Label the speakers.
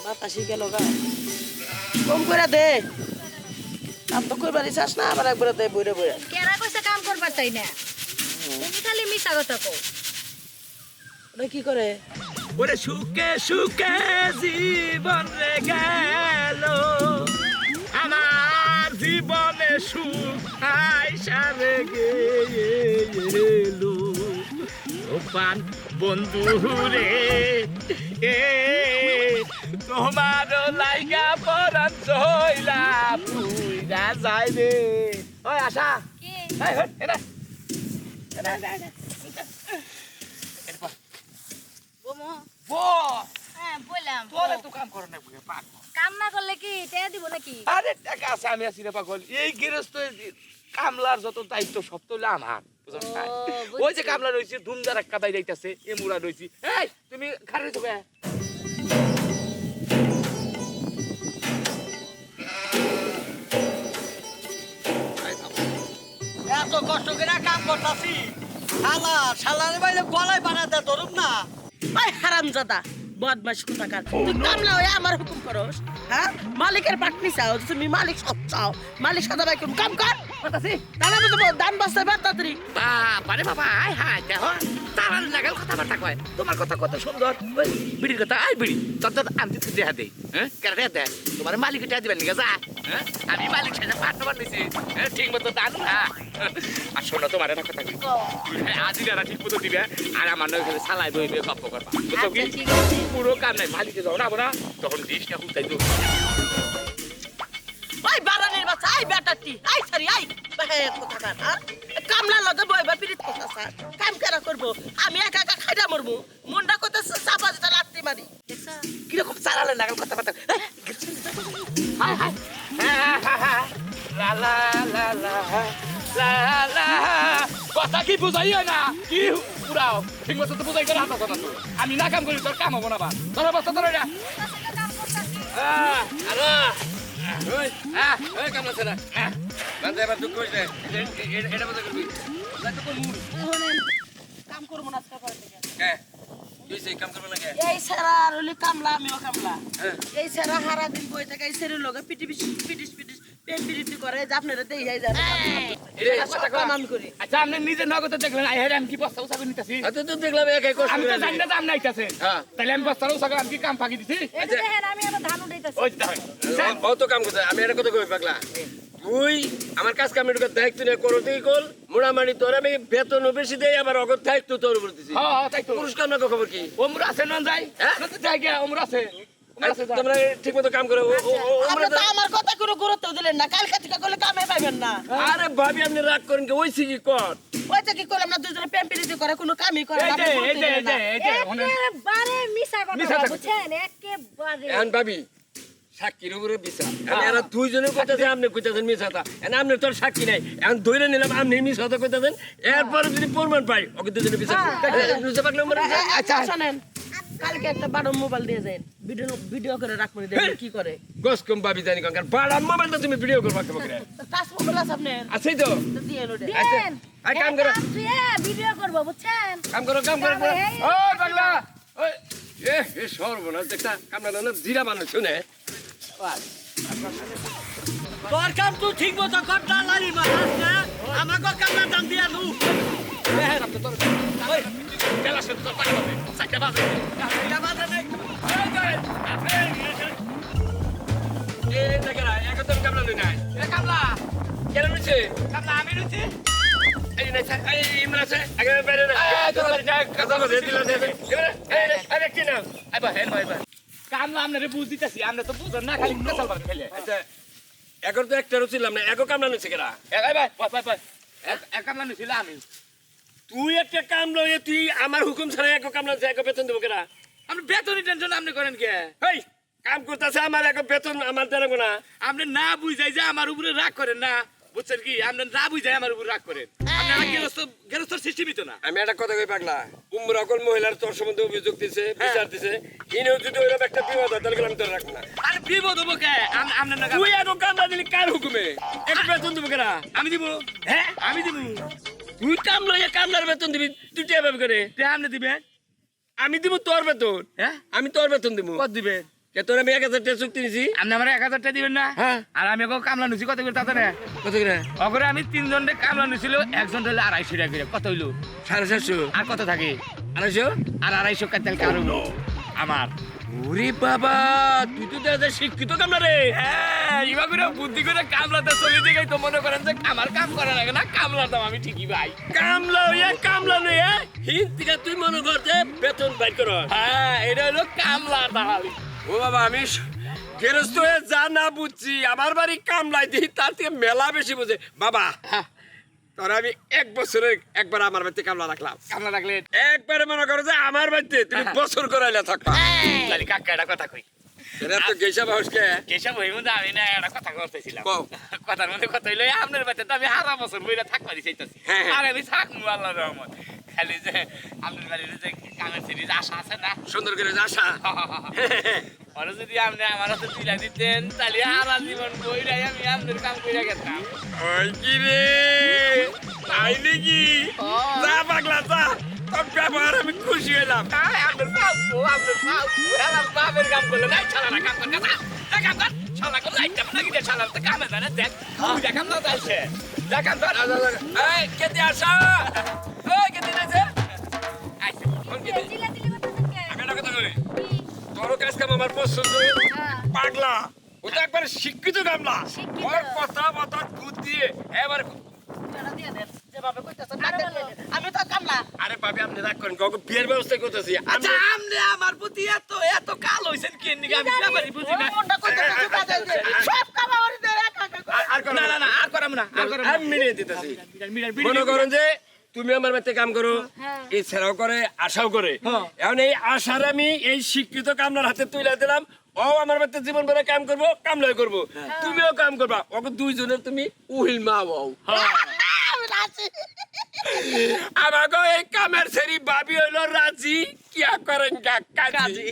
Speaker 1: বাতাসি গেল গা কম করে দে কাম তো করবারই চাস না আবার একবার দে বইরে বইরে
Speaker 2: কেরা কইছে কাম করবার চাই না তুমি খালি মিছা কথা কও
Speaker 1: ওরা কি করে
Speaker 3: ওরে সুখে সুখে জীবন রে গেল আমার জীবনে সুখ আইসা রে গেলো ওপান বন্ধু রে এ তোমার লাইগা পরান চইলা পুইরা যায় রে ওই আশা
Speaker 2: কি
Speaker 3: এই হট এরা এরা
Speaker 2: বোমো
Speaker 3: বো
Speaker 2: হ্যাঁ বললাম
Speaker 3: তোরে তো কাম করে না বুঝে পাক
Speaker 2: কাম না করলে কি টাকা দিব নাকি
Speaker 3: আরে টাকা আছে আমি আছি রে পাগল এই গৃহস্থ কামলার যত দায়িত্ব সব তো হলো আমার বুঝছ না
Speaker 2: বুঝছি।
Speaker 3: ওই যে কামলা রইছে ধুমদার একটা দাই যাইতাছে এ মুড়া রইছি এই তুমি খারে তো বে
Speaker 4: এত কষ্ট করে কাম করতাছি শালারে বাইরে গলায় বানাতে ধরুম না
Speaker 1: ওই হারামজাদা বদমাশ কোথাকার তুই কামলা হয়ে আমার হুকুম করস হ্যাঁ মালিকের পাটনি চাও তুমি মালিক সব চাও মালিক সাদা ভাই কোন কাম কর
Speaker 3: কথাছি
Speaker 1: দানা তো দান বাস্তা বার তাড়াতাড়ি
Speaker 3: বাবারে বাবা আয় হায় দেখো তারার লাগাল কথাবার্তা কয় তোমার কথা কত সুন্দর ওই বিড়ির কথা আই বিড়ি তোর তো আমি তো দেয়া দেই হ্যাঁ কেন দে তোমার মালিক টা দিবেন নিকা যা হ্যাঁ আমি মালিক সাথে পার্টনার নিছি হ্যাঁ ঠিক মতো দান না আর শোনো তোমার একটা কথা কই আজি যারা ঠিক মতো দিবে আর আমার নয় খালি সালাই বইবে গপ্প করবা বুঝছো কি
Speaker 2: আচ্ছা, ঠিক আছে।
Speaker 3: পুরো কাম নাই মালিকে যাও না তখন ডিশটা হুতাই দেবো
Speaker 1: ওই বারানের বাচ্চা আই বেটাটি আই সারি আই কোথাকার হ্যাঁ কামলা লগে বইবা পিরিত কথা স্যার কাম কেরা করবো আমি একা একা খাইডা মরবো মনটা কত চাপা যেটা লাগতে মারি
Speaker 2: দেখছো
Speaker 3: কিরকম চালালে নাগাল কথাবার্তা হাই হাই লা লা লা লা লা লা কথা কি বুঝাইও না কি পুরাও ঠিক মতো তো বুঝাই করে হাতা তো আমি না কাম করি তোর কাম হবো না বা তোর অবস্থা তোর এটা
Speaker 2: কাম করতাছি
Speaker 3: আরে ওই কাম আছে না বান্দে এবার দুঃখ হইছে এটা বলতে করবি লাগতো কোন মুড়
Speaker 1: কাম করবো না আজকে পরে থেকে
Speaker 3: কে তুই সেই কাম করবে না কে
Speaker 1: এই সেরা আর হলি কামলা আমিও কামলা
Speaker 3: হ্যাঁ
Speaker 1: এই সেরা হারা দিন বই থেকে এই সেরের লগে পিটিস পেন পিরিতি করে যে আপনারা দেই যাই যান
Speaker 3: এরে কথা কম
Speaker 1: আমি করি
Speaker 3: আচ্ছা আপনি নিজে নগদ দেখলেন আই হেরে আমি কি বস্তা উসাবে নিতেছি
Speaker 5: আচ্ছা তো দেখলাম একাই কষ্ট
Speaker 3: আমি তো
Speaker 5: করে
Speaker 3: জানি না দাম নাইতাছে
Speaker 5: হ্যাঁ।
Speaker 3: তাহলে আমি বস্তা উসাবে আমি কি কাম ফাঁকি দিছি
Speaker 2: এই যে দেখেন আমি আবার ধান উঠাইতাছি
Speaker 3: ওই দেখেন
Speaker 5: ও তো কাম করতে আমি এটা কথা কই পাগলা তুই আমার কাজ কামের কথা দায়িত্ব নিয়ে করো তুই কল মোড়ামাড়ি তোর আমি বেতনও বেশি দেই আবার অগর দায়িত্ব তোর উপর দিছি
Speaker 3: হ্যাঁ তাই তো
Speaker 5: পুরস্কার না খবর কি
Speaker 3: ওমরা আছে না যাই
Speaker 5: হ্যাঁ?
Speaker 3: না তো যাই গিয়া ওমরা আছে ওমরা আছে
Speaker 5: তোমরা ঠিক মতো কাম করো
Speaker 1: আপনি তো আমার কথা কোনো গুরুত্ব দিলেন না কালকে থেকে করলে কামে পাইবেন না
Speaker 5: আরে ভাবি আপনি রাগ করেন কি ওই সিকি কর
Speaker 1: ওই যে কি করলাম না দুজনে পেন পিরিতি করে কোনো কামই করে
Speaker 3: এই
Speaker 1: না
Speaker 3: যে
Speaker 1: আপনি
Speaker 3: এই যে
Speaker 1: গুরুত্ব
Speaker 3: এই
Speaker 1: দিলেন
Speaker 3: যে
Speaker 1: না।
Speaker 3: এই যে ওনে
Speaker 2: একেবারে মিছা
Speaker 3: মিছা
Speaker 2: কথা
Speaker 3: কথা।
Speaker 2: বুঝছেন একেবারে
Speaker 5: এখন ভাবি সাক্ষীর উপরে বিচার আমি এরা দুইজনে কইতাছে আপনি কইতাছেন মিছাতা এখন আপনি তোর সাক্ষী নাই এখন ধরে নিলাম আপনি মিছাতা কইতাছেন এরপরে যদি প্রমাণ পাই ওকে দুজনে বিচার বুঝতে পারলাম
Speaker 1: আচ্ছা শোনেন কালকে একটা বড় মোবাইল দিয়ে যান ভিডিও করে রাখবেন দেখবেন কি করে
Speaker 5: গস কম ভাবি জানি কারণ বাড়ার মোবাইলটা তুমি ভিডিও করবা কেমন করে
Speaker 1: টাচ মোবাইল আছে আপনার
Speaker 5: আছেই তো
Speaker 1: তো দিয়ে এলো রে।
Speaker 2: দেন
Speaker 5: আই কাম করো
Speaker 2: ভিডিও করবো বুঝছেন
Speaker 5: কাম করো
Speaker 2: তবে
Speaker 5: ও পাগলা ওই এ সর্বনাশ দেখতা কামলা না জিরা বানো শুনে
Speaker 4: তোর কাম তুই ঠিক মতো কর না লারি মারাস না আমাকে কামলা দাম দিয়া নু
Speaker 3: খেলা শুরু তো পারে হবে সাইডে বাজে
Speaker 4: এটা বাজে নাই
Speaker 5: এ দেখরা একদম কামলা নই নাই
Speaker 3: এ কামলা
Speaker 5: কেন নিছে
Speaker 3: কামলা আমি রুচি
Speaker 5: এই নাই এই ইমরা আছে আগে বাইরে না কথা বলে দিল দেবে আরে কি নাম
Speaker 3: আইবা হেন ভাইবা কামলা আমনে বুঝ দিতেছি আমনে তো বুঝেন না খালি মেসাল বার খেলে
Speaker 5: আচ্ছা এখন তো একটা রুচিলাম না এক কামলা নিছে কেরা
Speaker 3: এ ভাই ভাই ভাই এক কামলা নিছিল আমি
Speaker 5: তুই একটা কাম লয়ে তুই আমার হুকুম ছাড়া এক কামলা এক বেতন দেবো কেরা
Speaker 3: আপনি বেতনই টেনশন আপনি করেন কে
Speaker 5: এই কাম করতেছে আমার এক বেতন আমার দেবো না
Speaker 3: আপনি না বুঝাই যে আমার উপরে রাগ করেন না বুঝছেন কি আপনি না বুঝাই আমার উপরে রাগ করেন আপনি আমার গেরস্তর সিস্টেমই তো না
Speaker 5: আমি একটা কথা কই পাগলা উমরা কল মহিলার তোর সম্বন্ধে অভিযোগ দিছে বিচার দিছে ইনেও যদি ওইরকম একটা বিবাদ হয় তাহলে আমি তোর রাখবো না
Speaker 3: আরে বিপদ হবো কে আপনার না
Speaker 5: তুই এক কামলা দিলি কার হুকুমে এক বেতন দেবো কেরা
Speaker 3: আমি দিব
Speaker 5: হ্যাঁ
Speaker 3: আমি দিব
Speaker 5: তুই কাম লয়ে কামলার বেতন দিবি তুই টেবে করে
Speaker 3: তে আপনি দিবেন
Speaker 5: আমি দিব তোর বেতন
Speaker 3: হ্যাঁ
Speaker 5: আমি তোর বেতন দিব
Speaker 3: কত দিবেন
Speaker 5: কে তোর আমি 1000 টাকা চুক্তি নিছি
Speaker 3: আপনি আমার 1000 টাকা দিবেন না
Speaker 5: হ্যাঁ।
Speaker 3: আর আমি ওকে কামলা নিছি কত করে তাতে না
Speaker 5: কত করে
Speaker 3: অগরে আমি 3 জনের কামলা নিছিল একজন হইলো 250 টাকা করে কত হইলো
Speaker 5: 750
Speaker 3: আর কত থাকে
Speaker 5: 250
Speaker 3: আর 250 কাতাল কারো আমার
Speaker 5: ওরে বাবা তুই তো দাদা শিক্ষিত কামলা রে
Speaker 3: হ্যাঁ ইবা করে বুদ্ধি করে কামলাতে চলে দিই তো মনে করেন যে আমার কাম করা লাগে না কামলার দাম আমি ঠিকই ভাই
Speaker 5: কামলা হইয়া কামলা নইয়া হিন থেকে তুই মনে করতে বেতন বাইর কর
Speaker 3: হ্যাঁ এটা হলো কামলার দালালি
Speaker 5: ও বাবা আমি গেরস্ত হয়ে যা না বুঝছি আমার বাড়ি কামলাই দিই তার থেকে মেলা বেশি বুঝে বাবা তোর আমি 1 বছরে একবার আমার বাড়িতে কামলা রাখলাম
Speaker 3: কামলা রাখলে
Speaker 5: একবারে মনে করো যে আমার বাড়িতে তুমি বছর করাইলে থাকবা
Speaker 3: তাহলে কাকা একটা কথা কই
Speaker 5: এরা তো গেছা বাউসকে
Speaker 3: কেশব হই মধ্যে আমি না একটা কথা করতেছিলাম
Speaker 5: কও।
Speaker 3: কথার মধ্যে কথা হইলো আপনার বাড়িতে তো আমি হারা বছর বইরা থাকবা দিছাইতাছি
Speaker 5: হ্যাঁ, হ্যাঁ।
Speaker 3: আর আমি থাকমু আল্লাহর রহমত খালি যে আপনার বাড়িতে যে কামের সিরিজ আশা আছে না
Speaker 5: সুন্দর করে আশা
Speaker 3: ওরা যদি আপনি আমার হাতে তুলে দিতেন তাহলে হারা জীবন বইরাই আমি আপনার কাম কইরা গেতাম
Speaker 5: ওই কি রে তাই নাকি যা পাগলা যা তোর ব্যবহার আমি খুশি হলাম
Speaker 3: আপনার বাবু হেলাম বাপের কাম করলে নাই ছাড়া কাম করতে কাম কর ছাড়া করে লাইটাম নাকি দে ছাড়া তো কামে জানে দেখ তুই দেখাম না যাইছে দেখাম তো
Speaker 5: এই কেটে আসা এই কেটে আছে
Speaker 3: আইছে কোন কি
Speaker 2: চিল্লাচিল্লি করতেছেন কে?
Speaker 5: আমি একটা কথা কই তোর কাজ কাম আমার পছন্দ
Speaker 2: হ্যাঁ।
Speaker 5: পাগলা ও তো একবার শিক্ষিত কামলা
Speaker 2: শিক্ষিত।
Speaker 5: ওর কথা কথা বুদ্ধি এবার
Speaker 1: টাকা দিয়ে দেন যেভাবে কইতাছেন টাকা দিয়ে দেন। আমি তো কামলা
Speaker 5: আরে ভাবি আপনি রাগ করেন কাউকে বিয়ের ব্যবস্থা করতেছি
Speaker 3: আচ্ছা আপনি আমার প্রতি এত কাল হইছেন কি নিকে আমি ব্যাপারই বুঝি না
Speaker 1: মনটা কইতাছে চুপা দেন যে, সব কামা ওরে দেন একা একা করে।
Speaker 5: আর করো
Speaker 3: না না না আর করাম না আর করাম না
Speaker 5: আমি মেনে দিতেছি
Speaker 3: মিটার
Speaker 5: মনে করেন যে তুমি আমার বাড়িতে কাম করো
Speaker 2: হ্যাঁ।
Speaker 5: এছাড়াও করে আশাও করে এখন এই আশার আমি এই শিক্ষিত কামলার হাতে তুলে দিলাম ও আমার বাড়িতে জীবন ভরে কাম করবো কামলাই করবো তুমিও কাম করবা ওকে দুইজনের তুমি উহিল মা হও
Speaker 1: আমি রাজি।
Speaker 5: আমাকে এই কামের সেরি ভাবি হইলো রাজি কি করেন কাজী